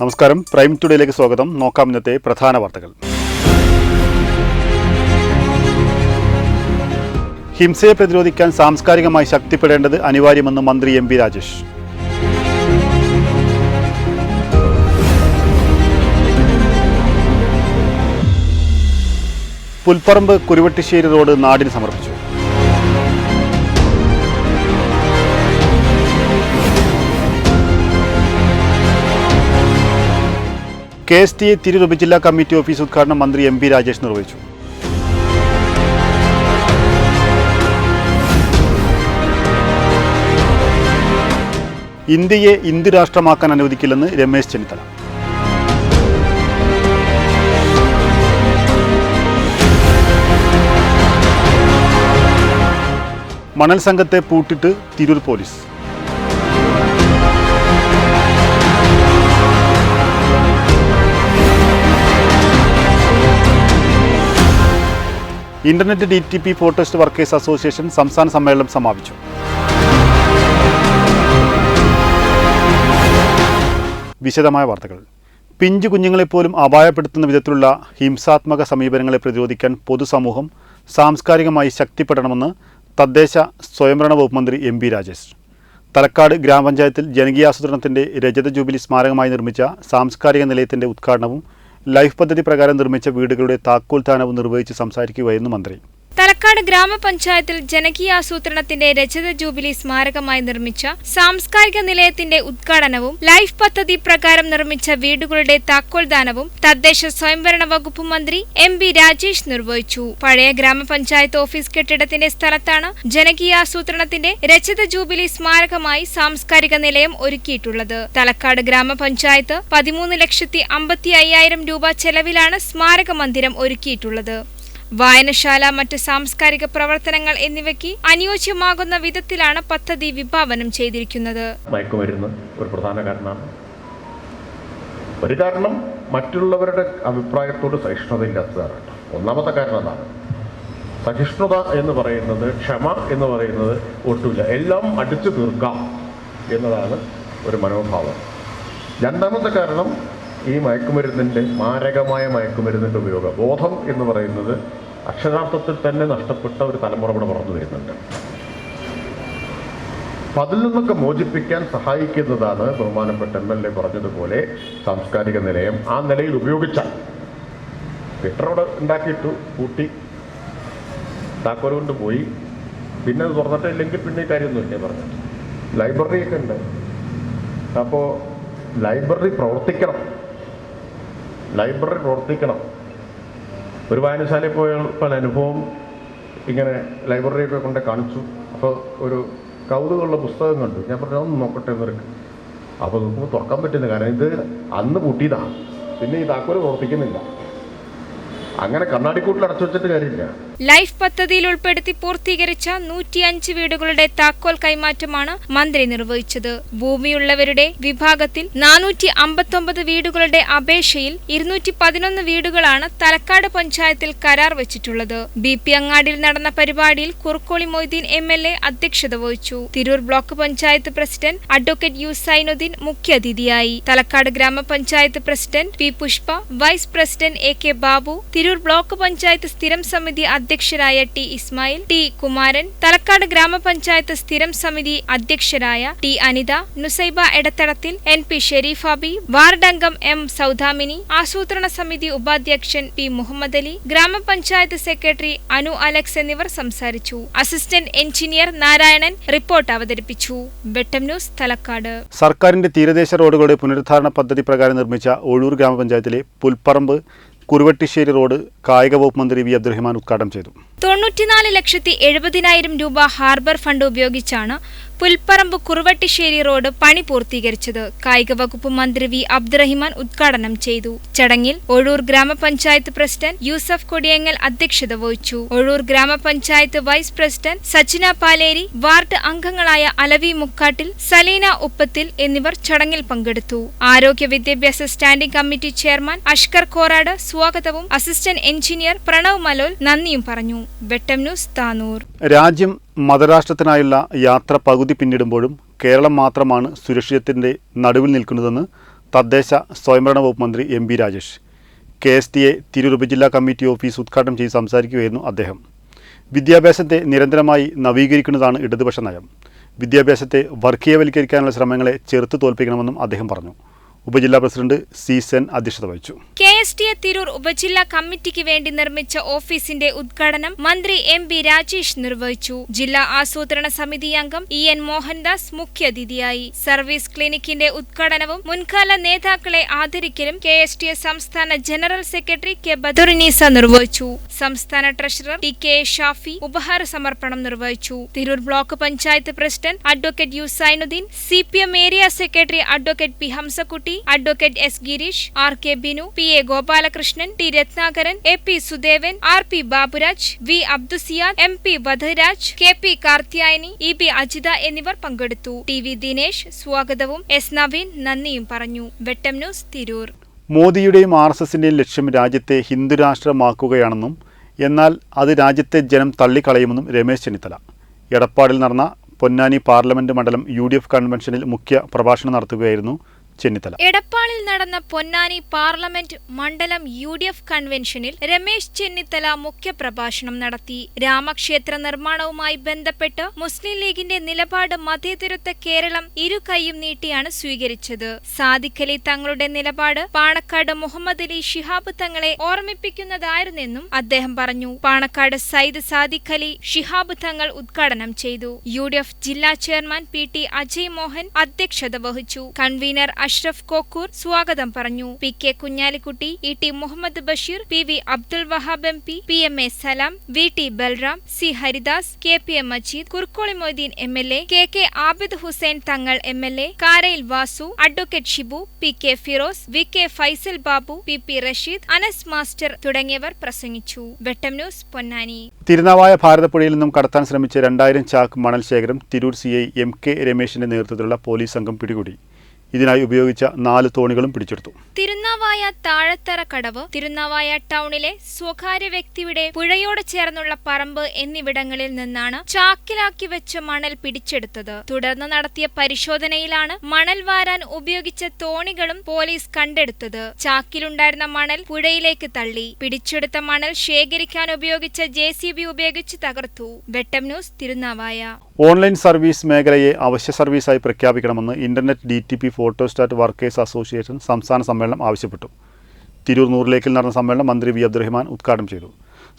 നമസ്കാരം, പ്രൈം ടുഡേയിലേക്ക് സ്വാഗതം. നോക്കാം ഇന്നത്തെ പ്രധാന വാർത്തകൾ. ഹിംസയെ പ്രതിരോധിക്കാൻ സാംസ്കാരികമായി ശക്തിപ്പെടേണ്ടത് അനിവാര്യമെന്ന് മന്ത്രി M P Rajesh. Pulparamba Kuruvattissery road നാടിന് സമർപ്പിച്ചു. KSTA തിരൂർ ഉപജില്ലാ കമ്മിറ്റി ഓഫീസ് ഉദ്ഘാടനം മന്ത്രി എം പി രാജേഷ് നിർവഹിച്ചു. ഇന്ത്യയെ ഹിന്ദു രാഷ്ട്രമാക്കാൻ അനുവദിക്കില്ലെന്ന് രമേശ് ചെന്നിത്തല. മണൽ സംഘത്തെ പൂട്ടിട്ട് Tirur police. Internet DTP photostat workers association സംസ്ഥാന സമ്മേളനം സമാപിച്ചു. വിശദമായ വാർത്തകൾ. പിഞ്ചു കുഞ്ഞുങ്ങളെപ്പോലും അപായപ്പെടുത്തുന്ന വിധത്തിലുള്ള ഹിംസാത്മക സമീപനങ്ങളെ പ്രതിരോധിക്കാൻ പൊതുസമൂഹം സാംസ്കാരികമായി ശക്തിപ്പെടണമെന്ന് തദ്ദേശ സ്വയംഭരണ വകുപ്പ് മന്ത്രി എം പി രാജേഷ്. തലക്കാട് ഗ്രാമപഞ്ചായത്തിൽ ജനകീയാസൂത്രണത്തിൻ്റെ രജത ജൂബിലി സ്മാരകമായി നിർമ്മിച്ച സാംസ്കാരിക നിലയത്തിൻ്റെ ഉദ്ഘാടനവും ലൈഫ് പദ്ധതി പ്രകാരം നിർമ്മിച്ച വീടുകളുടെ താക്കോൽദാനവും നിർവഹിച്ച് സംസാരിക്കുകയായിരുന്നു മന്ത്രി. തലക്കാട് ഗ്രാമപഞ്ചായത്തിൽ ജനകീയാസൂത്രണത്തിന്റെ രജത ജൂബിലി സ്മാരകമായി നിർമ്മിച്ച സാംസ്കാരിക നിലയത്തിന്റെ ഉദ്ഘാടനവും ലൈഫ് പദ്ധതി പ്രകാരം നിർമ്മിച്ച വീടുകളുടെ താക്കോൽദാനവും തദ്ദേശ സ്വയംഭരണ വകുപ്പ് മന്ത്രി എം പി രാജേഷ് നിർവഹിച്ചു. പഴയ ഗ്രാമപഞ്ചായത്ത് ഓഫീസ് കെട്ടിടത്തിന്റെ സ്ഥലത്താണ് ജനകീയാസൂത്രണത്തിന്റെ രജത ജൂബിലി സ്മാരകമായി സാംസ്കാരിക നിലയം ഒരുക്കിയിട്ടുള്ളത്. തലക്കാട് ഗ്രാമപഞ്ചായത്ത് 13,50,5000 രൂപ ചെലവിലാണ് സ്മാരക മന്ദിരം ഒരുക്കിയിട്ടുള്ളത്. വായനശാല, മറ്റ് സാംസ്കാരിക പ്രവർത്തനങ്ങൾ എന്നിവയ്ക്ക് അനുയോജ്യമാകുന്ന വിധത്തിലാണ് പദ്ധതി വിഭാവനം ചെയ്തിരിക്കുന്നത്. മയക്കുമരുന്ന് ഒരു പ്രധാന കാരണമാണ്. ഒരു കാരണം മറ്റുള്ളവരുടെ അഭിപ്രായത്തോട് സഹിഷ്ണുതയില്ലാത്തതാണ്. ഒന്നാമത്തെ കാരണം അതാണ്. സഹിഷ്ണുത എന്ന് പറയുന്നത്, ക്ഷമ എന്ന് പറയുന്നത് ഒട്ടുമില്ല. എല്ലാം അടിച്ചു തീർക്കാം എന്നതാണ് ഒരു മനോഭാവം. രണ്ടാമത്തെ കാരണം ഈ മാരകമായ മയക്കുമരുന്നിൻ്റെ ഉപയോഗം, ബോധം എന്ന് പറയുന്നത് അക്ഷരാർത്ഥത്തിൽ തന്നെ നഷ്ടപ്പെട്ട ഒരു തലമുറ ഇവിടെ വളർന്നു വരുന്നുണ്ട്. അപ്പം അതിൽ നിന്നൊക്കെ മോചിപ്പിക്കാൻ സഹായിക്കുന്നതാണ് ബഹുമാനപ്പെട്ട MLA പറഞ്ഞതുപോലെ സാംസ്കാരിക നിലയം. ആ നിലയിൽ ഉപയോഗിച്ചാൽ അവിടെ ഉണ്ടാക്കിയിട്ടു കൂട്ടി താക്കോൽ കൊണ്ട് പോയി, പിന്നെ അത് തുറന്നിട്ടില്ലെങ്കിൽ പിന്നെ കാര്യമൊന്നുമില്ലേ പറഞ്ഞിട്ട്. ലൈബ്രറിയൊക്കെ ഉണ്ട്. അപ്പോൾ ലൈബ്രറി പ്രവർത്തിക്കണം. ഒരു വായനശാലയിൽ പോയപ്പോൾ അനുഭവം ഇങ്ങനെ ലൈബ്രറിയൊക്കെ കൊണ്ട് കാണിച്ചു. അപ്പോൾ ഒരു കൗതുകമുള്ള പുസ്തകം കണ്ടു. ഞാൻ പറഞ്ഞു ഒന്ന് നോക്കട്ടെ എന്നൊക്കെ. അപ്പോൾ നോക്കുമ്പോൾ തുറക്കാൻ പറ്റുന്ന കാരണം ഇത് അന്ന് കൂട്ടിയതാണ്. പിന്നെ ഈ താക്കോൽ പ്രവർത്തിക്കുന്നില്ല. അങ്ങനെ കണ്ണാടിക്കൂട്ടിൽ അടച്ചു വെച്ചിട്ട് കാര്യമില്ല. ലൈഫ് പദ്ധതിയിൽ ഉൾപ്പെടുത്തി പൂർത്തീകരിച്ച 105 വീടുകളുടെ താക്കോൽ കൈമാറ്റമാണ് മന്ത്രി നിർവഹിച്ചത്. ഭൂമിയുള്ളവരുടെ വിഭാഗത്തിൽ 459 വീടുകളുടെ അപേക്ഷയിൽ 211 വീടുകളാണ് തലക്കാട് പഞ്ചായത്തിൽ കരാർ വെച്ചിട്ടുള്ളത്. BP അങ്ങാടിയിൽ നടന്ന പരിപാടിയിൽ കുറുക്കോളി മൊയ്തീൻ MLA അധ്യക്ഷത വഹിച്ചു. Tirur block panchayat president advocate U Zainudheen മുഖ്യാതിഥിയായി. Thalakkad grama panchayat president P Pushpa, vice president AK Babu, Tirur block panchayat സ്ഥിരം സമിതി അധ്യക്ഷരായ T ഇസ്മായിൽ, T കുമാരൻ, തലക്കാട് ഗ്രാമപഞ്ചായത്ത് സ്ഥിരം സമിതി അധ്യക്ഷരായ T Anitha, Nusaiba Edathadathil, NP Sherifabi, ward അംഗം M സൗദാമിനി, ആസൂത്രണ സമിതി ഉപാധ്യക്ഷൻ P മുഹമ്മദ് അലി, ഗ്രാമപഞ്ചായത്ത് സെക്രട്ടറി അനു അലക്സ് എന്നിവർ സംസാരിച്ചു. അസിസ്റ്റന്റ് എഞ്ചിനീയർ നാരായണൻ റിപ്പോർട്ട് അവതരിപ്പിച്ചു. വെട്ടം ന്യൂസ്, തലക്കാട്. സർക്കാരിന്റെ തീരദേശ റോഡുകളുടെ പുനരുദ്ധാരണ പദ്ധതി പ്രകാരം നിർമ്മിച്ച ഓഴൂർ ഗ്രാമപഞ്ചായത്തിലെ പുൽപ്പറമ്പ് കുറുവട്ടിശ്ശേരി റോഡ് കായിക വകുപ്പ് മന്ത്രി വി അബ്ദുറഹിമാൻ ഉദ്ഘാടനം ചെയ്തു. 94,70,000 രൂപ ഹാർബർ ഫണ്ട് ഉപയോഗിച്ചാണ് പുൽപ്പറമ്പ് കുറുവട്ടിശ്ശേരി റോഡ് പണി പൂർത്തീകരിച്ചത്. കായിക വകുപ്പ് മന്ത്രി വി അബ്ദുറഹിമാൻ ഉദ്ഘാടനം ചെയ്തു. ചടങ്ങിൽ ഒഴൂർ ഗ്രാമപഞ്ചായത്ത് പ്രസിഡന്റ് യൂസഫ് കൊടിയങ്ങൽ അധ്യക്ഷത വഹിച്ചു. ഒഴൂർ ഗ്രാമപഞ്ചായത്ത് vice president Sachina Paleri, ward അംഗങ്ങളായ അലവി മുക്കാട്ടിൽ, സലീന ഉപ്പത്തിൽ എന്നിവർ ചടങ്ങിൽ പങ്കെടുത്തു. ആരോഗ്യ വിദ്യാഭ്യാസ standing committee chairman Ashkar Korad സ്വാഗതവും അസിസ്റ്റന്റ് എഞ്ചിനീയർ പ്രണവ് മലോൽ നന്ദിയും പറഞ്ഞു. വെട്ടം ന്യൂസ്, താനൂർ. രാജ്യം മതരാഷ്ട്രത്തിനായുള്ള യാത്ര പകുതി പിന്നിടുമ്പോഴും കേരളം മാത്രമാണ് സുരക്ഷിതത്തിൻ്റെ നടുവിൽ നിൽക്കുന്നതെന്ന് തദ്ദേശ സ്വയംഭരണ വകുപ്പ് മന്ത്രി M B Rajesh KSTA Tirur ഉപജില്ലാ കമ്മിറ്റി ഓഫീസ് ഉദ്ഘാടനം ചെയ്ത് സംസാരിക്കുകയായിരുന്നു അദ്ദേഹം. വിദ്യാഭ്യാസത്തെ നിരന്തരമായി നവീകരിക്കുന്നതാണ് ഇടതുപക്ഷ നയം. വിദ്യാഭ്യാസത്തെ വർഗീയവൽക്കരിക്കാനുള്ള ശ്രമങ്ങളെ ചെറുത്തു തോൽപ്പിക്കണമെന്നും അദ്ദേഹം പറഞ്ഞു. ഉപജില്ലാ പ്രസിഡന്റ് CSN അധ്യക്ഷത വഹിച്ചു. KSTA തിരൂർ ഉപജില്ലാ കമ്മിറ്റിക്ക് വേണ്ടി നിർമ്മിച്ച ഓഫീസിന്റെ ഉദ്ഘാടനം മന്ത്രി എം ബി രാജേഷ് നിർവഹിച്ചു. ജില്ലാ ആസൂത്രണ സമിതി അംഗം EN മോഹൻദാസ് മുഖ്യാതിഥിയായി. സർവീസ് ക്ലിനിക്കിന്റെ ഉദ്ഘാടനവും മുൻകാല നേതാക്കളെ ആദരിക്കലും KSTA സംസ്ഥാന ജനറൽ സെക്രട്ടറി K ബദറുന്നീസ നിർവഹിച്ചു. സംസ്ഥാന ട്രഷറർ TK ഷാഫി ഉപഹാര സമർപ്പണം നിർവഹിച്ചു. Tirur block panchayat president advocate U Zainudheen, CPM area secretary advocate P Hamsakutty, advocate S Girish, RK Binu, PA Gopalakrishnan, T Ratnakaran, AP Sudevan, RP Baburaj, V Abdusiyad, MP Vadharaj, KP Karthiyayani, EB Ajitha എന്നിവർ പങ്കെടുത്തു. TV ദിനേശ് സ്വാഗതവും S നവീൻ നന്ദിയും പറഞ്ഞു. വെട്ടം ന്യൂസ്, തിരൂർ. മോദിയുടെയും RSSന്റെയും ലക്ഷ്യം രാജ്യത്തെ ഹിന്ദുരാഷ്ട്രമാക്കുകയാണെന്നും എന്നാൽ അത് രാജ്യത്തെ ജനം തള്ളിക്കളയുമെന്നും രമേശ് ചെന്നിത്തല എടപ്പാടിൽ നടന്ന പൊന്നാനി പാർലമെന്റ് മണ്ഡലം UDF കൺവെൻഷനിൽ മുഖ്യ പ്രഭാഷണം നടത്തുകയായിരുന്നു ചെന്നിത്തല. എടപ്പാളിൽ നടന്ന പൊന്നാനി പാർലമെന്റ് മണ്ഡലം UDF കൺവെൻഷനിൽ രമേശ് ചെന്നിത്തല മുഖ്യപ്രഭാഷണം നടത്തി. രാമക്ഷേത്ര നിർമ്മാണവുമായി ബന്ധപ്പെട്ട് മുസ്ലിം ലീഗിന്റെ നിലപാട് മതേതരത്വ കേരളം ഇരു കൈയും നീട്ടിയാണ് സ്വീകരിച്ചത്. സാദിഖ് അലി തങ്ങളുടെ നിലപാട് പാണക്കാട് മുഹമ്മദ് അലി ശിഹാബ് തങ്ങളെ ഓർമ്മിപ്പിക്കുന്നതായിരുന്നെന്നും അദ്ദേഹം പറഞ്ഞു. പാണക്കാട് സയ്യിദ് സാദിഖ് അലി ശിഹാബ് തങ്ങൾ ഉദ്ഘാടനം ചെയ്തു. UDF ജില്ലാ ചെയർമാൻ PT അജയ് മോഹൻ അധ്യക്ഷത വഹിച്ചു. കൺവീനർ അഷ്റഫ് കോക്കൂർ സ്വാഗതം പറഞ്ഞു. PK Kunhalikutty, ET Muhammad Basheer, PV Abdul Wahab MP, PMA സലാം, VT Balram, C Haridas, KPM Majeed, Kurukkoli Moideen MLA, KK Abid Hussain Thangal MLA, Karayil Vasu, advocate Shibu, PK Firoz, VK Faisal Babu, PP Rasheed, Anas master തുടങ്ങിയവർ പ്രസംഗിച്ചു. വെട്ടം ന്യൂസ്, പൊന്നാനി. തിരുനാവായ ഭാരതപ്പുഴയിൽ നിന്നും കടത്താൻ ശ്രമിച്ച 2000 ചാക്ക് മണൽ ശേഖരം തിരൂർ CI MK രമേശിന്റെ നേതൃത്വത്തിലുള്ള പോലീസ് സംഘം പിടികൂടി. ഇതിനായി ഉപയോഗിച്ച 4 തോണികളും പിടിച്ചെടുത്തു. തിരുനാവായ താഴത്തറ കടവ്, തിരുനാവായ ടൗണിലെ സ്വകാര്യ വ്യക്തിയുടെ പുഴയോട് ചേർന്നുള്ള പറമ്പ് എന്നിവിടങ്ങളിൽ നിന്നാണ് ചാക്കിലാക്കി വെച്ച മണൽ പിടിച്ചെടുത്തത്. തുടർന്ന് നടത്തിയ പരിശോധനയിലാണ് മണൽ വാരാൻ ഉപയോഗിച്ച തോണികളും പോലീസ് കണ്ടെടുത്തത്. ചാക്കിലുണ്ടായിരുന്ന മണൽ പുഴയിലേക്ക് തള്ളി. പിടിച്ചെടുത്ത മണൽ ശേഖരിക്കാൻ ഉപയോഗിച്ച JCB ഉപയോഗിച്ച് തകർത്തു. വെട്ടം ന്യൂസ്, തിരുനാവായ. ഓൺലൈൻ സർവീസ് മേഖലയെ അവശ്യ സർവീസായി പ്രഖ്യാപിക്കണമെന്ന് internet DTP photostat workers association സംസ്ഥാന സമ്മേളനം ആവശ്യപ്പെട്ടു. തിരൂർ നൂറിലേക്കിൽ നടന്ന സമ്മേളനം മന്ത്രി വി അബ്ദുറഹിമാൻ ഉദ്ഘാടനം ചെയ്തു.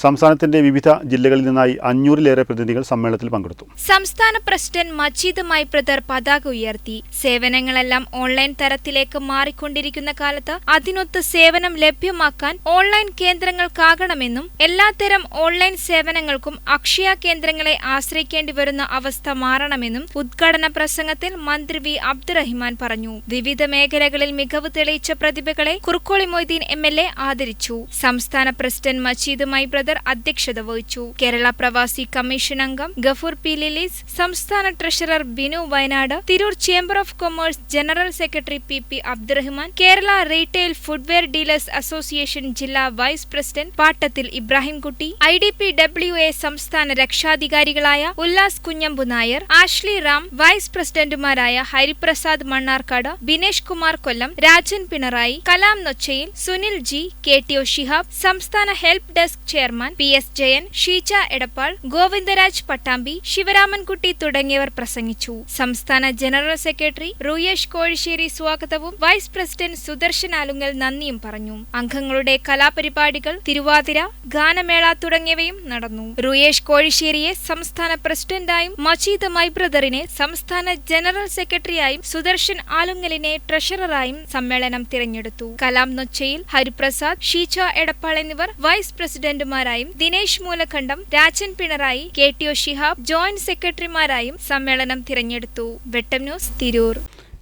സംസ്ഥാനത്തിന്റെ വിവിധ ജില്ലകളിൽ നിന്നായി 500-ലേറെ പ്രതിനിധികൾ സമ്മേളനത്തിൽ പങ്കെടുത്തു. സംസ്ഥാന പ്രസിഡന്റ് മജീദ് മൈപ്രദർ പതാക ഉയർത്തി. സേവനങ്ങളെല്ലാം ഓൺലൈൻ തരത്തിലേക്ക് മാറിക്കൊണ്ടിരിക്കുന്ന കാലത്ത് അതിനൊത്ത് സേവനം ലഭ്യമാക്കാൻ ഓൺലൈൻ കേന്ദ്രങ്ങൾക്കാകണമെന്നും എല്ലാത്തരം ഓൺലൈൻ സേവനങ്ങൾക്കും അക്ഷയ കേന്ദ്രങ്ങളെ ആശ്രയിക്കേണ്ടി വരുന്ന അവസ്ഥ മാറണമെന്നും ഉദ്ഘാടന പ്രസംഗത്തിൽ മന്ത്രി വി അബ്ദുറഹിമാൻ പറഞ്ഞു. വിവിധ മേഖലകളിൽ മികവ് തെളിയിച്ച പ്രതിഭകളെ കുർക്കോളി മൊയ്തീൻ MLA ആദരിച്ചു. സംസ്ഥാന പ്രസിഡന്റ് മജീദ് മൈപ്രദർ അധ്യക്ഷത വഹിച്ചു. കേരള പ്രവാസി കമ്മീഷൻ അംഗം ഗഫൂർ P ലിലീസ്, സംസ്ഥാന treasurer Binu Wayanad, Tirur chamber of commerce general secretary PP Abdurahiman, Kerala retail footwear dealers association ജില്ലാ വൈസ് പ്രസിഡന്റ് പാട്ടത്തിൽ ഇബ്രാഹിംകുട്ടി, IDPWA സംസ്ഥാന രക്ഷാധികാരികളായ ഉല്ലാസ് കുഞ്ഞമ്പു നായർ, ആഷ്ലി റാം, വൈസ് പ്രസിഡന്റുമാരായ ഹരിപ്രസാദ് മണ്ണാർക്കാട്, ബിനേഷ് കുമാർ കൊല്ലം, രാജൻ പിണറായി, കലാം നൊച്ചയിൽ, സുനിൽ G, KTO ഷിഹാബ്, സംസ്ഥാന help desk chairman chairman PS Jayan, Sheeja Edappal, Govindaraj Pattambi, Sivaramankutty തുടങ്ങിയവർ പ്രസംഗിച്ചു. സംസ്ഥാന ജനറൽ സെക്രട്ടറി റുയേഷ് കോഴിശ്ശേരി സ്വാഗതവും വൈസ് പ്രസിഡന്റ് സുദർശൻ ആലുങ്ങൽ നന്ദിയും പറഞ്ഞു. അംഗങ്ങളുടെ കലാപരിപാടികൾ, തിരുവാതിര, ഗാനമേള തുടങ്ങിയവയും നടന്നു. റുയേഷ് കോഴിശ്ശേരിയെ സംസ്ഥാന പ്രസിഡന്റായും മജീദ് മൈബ്രദറിനെ സംസ്ഥാന ജനറൽ സെക്രട്ടറിയായും സുദർശൻ ആലുങ്ങലിനെ ട്രഷററായും സമ്മേളനം തിരഞ്ഞെടുത്തു. കലാം നൊച്ചയിൽ, ഹരിപ്രസാദ്, ഷീജ എടപ്പാൾ എന്നിവർ വൈസ് പ്രസിഡന്റുമാരായും ദിനേശ് മൂലഖണ്ഡം, രാജൻ പിണറായി, KTO ഷിഹാബ് ജോയിന്റ് സെക്രട്ടറിമാരായും സമ്മേളനം തിരഞ്ഞെടുത്തു. വെട്ടം ന്യൂസ്, തിരൂർ.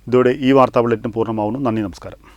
ഇതോടെ ഈ വാർത്താ ബുള്ളറ്റിൻ പൂർണ്ണമാവുന്നു. നന്ദി, നമസ്കാരം.